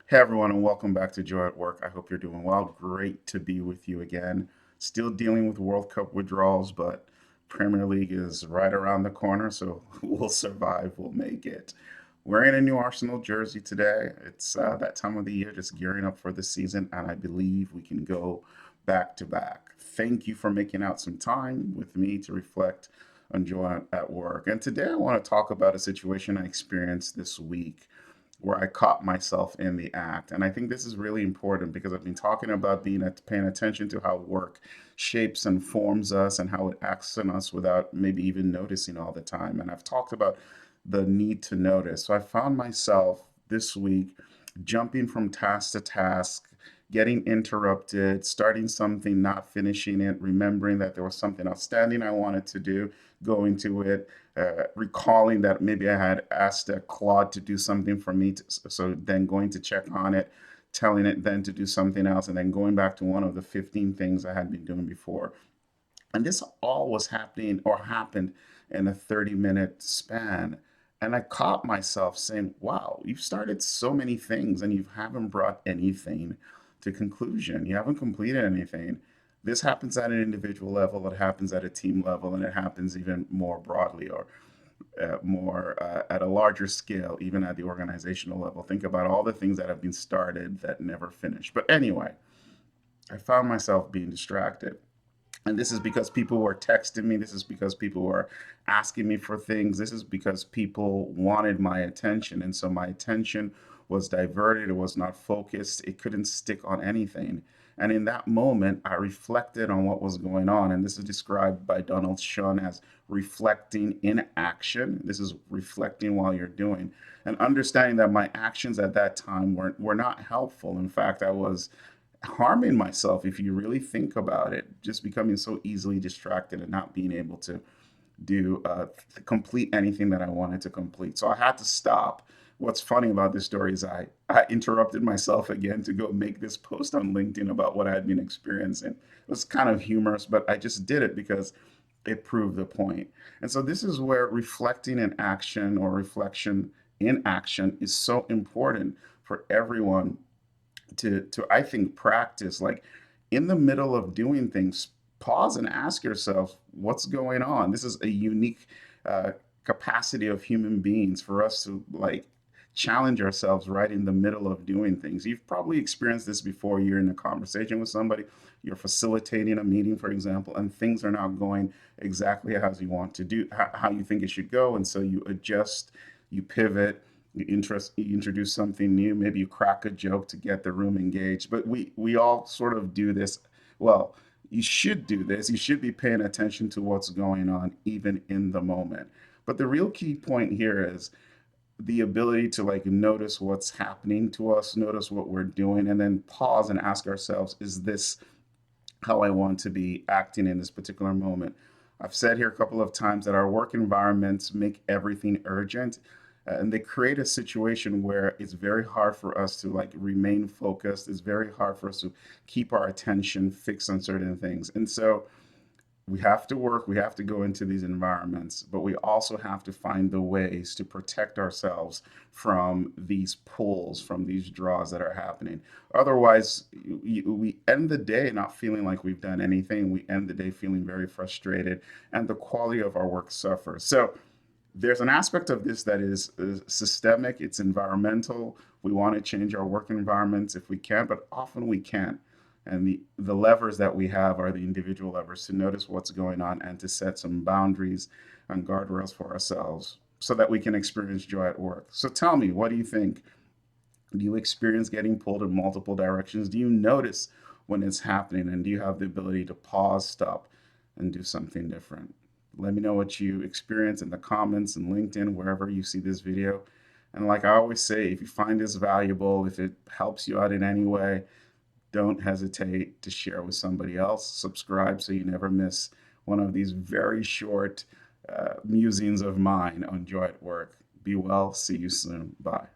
Hey everyone, and welcome back to Joy at Work. I hope you're doing well. Great to be with you again. Still dealing with World Cup withdrawals, but Premier League is right around the corner, so we'll survive, we'll make it. Wearing a new Arsenal jersey today. It's that time of the year, just gearing up for the season, and I believe we can go back to back. Thank you for making out some time with me to reflect on Joy at Work. And today I want to talk about a situation I experienced this week where I caught myself in the act. And I think this is really important because I've been talking about paying attention to how work shapes and forms us and how it acts on us without maybe even noticing all the time. And I've talked about the need to notice. So I found myself this week jumping from task to task, getting interrupted, starting something, not finishing it, remembering that there was something outstanding I wanted to do, going to it, recalling that maybe I had asked Claude to do something for me, so then going to check on it, telling it then to do something else, and then going back to one of the 15 things I had been doing before. And this all was happening or happened in a 30-minute span. And I caught myself saying, wow, you've started so many things and you haven't brought anything to conclusion. You haven't completed anything. This happens at an individual level, it happens at a team level, and it happens even more broadly or more at a larger scale, even at the organizational level. Think about all the things that have been started that never finished. But anyway, I found myself being distracted. And this is because people were texting me. This is because people were asking me for things. This is because people wanted my attention. And so my attention was diverted. It was not focused. It couldn't stick on anything. And in that moment, I reflected on what was going on. And this is described by Donald Shun as reflecting in action. This is reflecting while you're doing. And understanding that my actions at that time were not helpful. In fact, I was harming myself if you really think about it, just becoming so easily distracted and not being able to do complete anything that I wanted to complete. So I had to stop. What's funny about this story is I interrupted myself again to go make this post on LinkedIn about what I had been experiencing. It was kind of humorous, but I just did it because it proved the point. And so this is where reflecting in action or reflection in action is so important for everyone to I think practice, like in the middle of doing things, pause and ask yourself what's going on. This is a unique uh, capacity of human beings for us to like challenge ourselves right in the middle of doing things. You've probably experienced this before. You're in a conversation with somebody, you're facilitating a meeting, for example, and things are not going exactly as you want to do, how you think it should go, and so you adjust, you pivot, you introduce something new, maybe you crack a joke to get the room engaged. But we all sort of do this. Well, you should do this. You should be paying attention to what's going on even in the moment. But the real key point here is the ability to like notice what's happening to us, notice what we're doing, and then pause and ask ourselves, is this how I want to be acting in this particular moment? I've said here a couple of times that our work environments make everything urgent, and they create a situation where it's very hard for us to like remain focused. It's very hard for us to keep our attention fixed on certain things. And so we have to work, we have to go into these environments, but we also have to find the ways to protect ourselves from these pulls, from these draws that are happening. Otherwise, we end the day not feeling like we've done anything. We end the day feeling very frustrated, and the quality of our work suffers. So, there's an aspect of this that is systemic, it's environmental. We want to change our work environments if we can, but often we can't. And the levers that we have are the individual levers to notice what's going on and to set some boundaries and guardrails for ourselves so that we can experience joy at work. So tell me, what do you think? Do you experience getting pulled in multiple directions? Do you notice when it's happening? And do you have the ability to pause, stop, and do something different? Let me know what you experience in the comments and LinkedIn, wherever you see this video. And like I always say, if you find this valuable, if it helps you out in any way, don't hesitate to share with somebody else. Subscribe so you never miss one of these very short musings of mine on joy at work. Be well. See you soon. Bye.